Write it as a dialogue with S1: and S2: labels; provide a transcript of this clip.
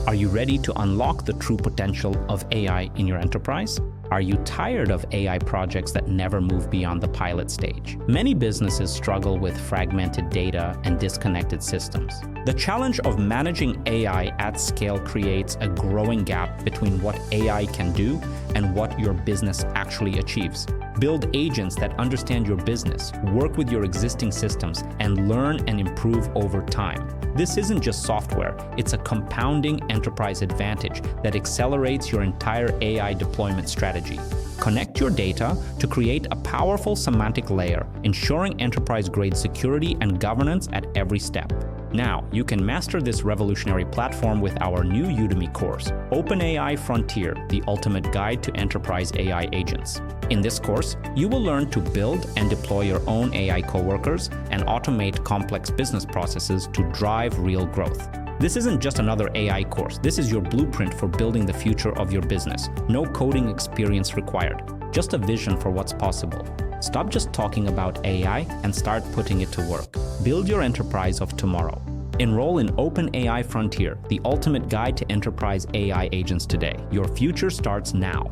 S1: Are you ready to unlock the true potential of AI in your enterprise? Are you tired of AI projects that never move beyond the pilot stage? Many businesses struggle with fragmented data and disconnected systems. The challenge of managing AI at scale creates a growing gap between what AI can do and what your business actually achieves. Build agents that understand your business, work with your existing systems, and learn and improve over time. This isn't just software, it's a compounding enterprise advantage that accelerates your entire AI deployment strategy. Connect your data to create a powerful semantic layer, ensuring enterprise-grade security and governance at every step. Now, you can master this revolutionary platform with our new Udemy course, OpenAI Frontier, the ultimate guide to enterprise AI agents. In this course, you will learn to build and deploy your own AI coworkers and automate complex business processes to drive real growth. This isn't just another AI course. This is your blueprint for building the future of your business. No coding experience required, just a vision for what's possible. Stop just talking about AI and start putting it to work. Build your enterprise of tomorrow. Enroll in OpenAI Frontier, the ultimate guide to enterprise AI agents today. Your future starts now.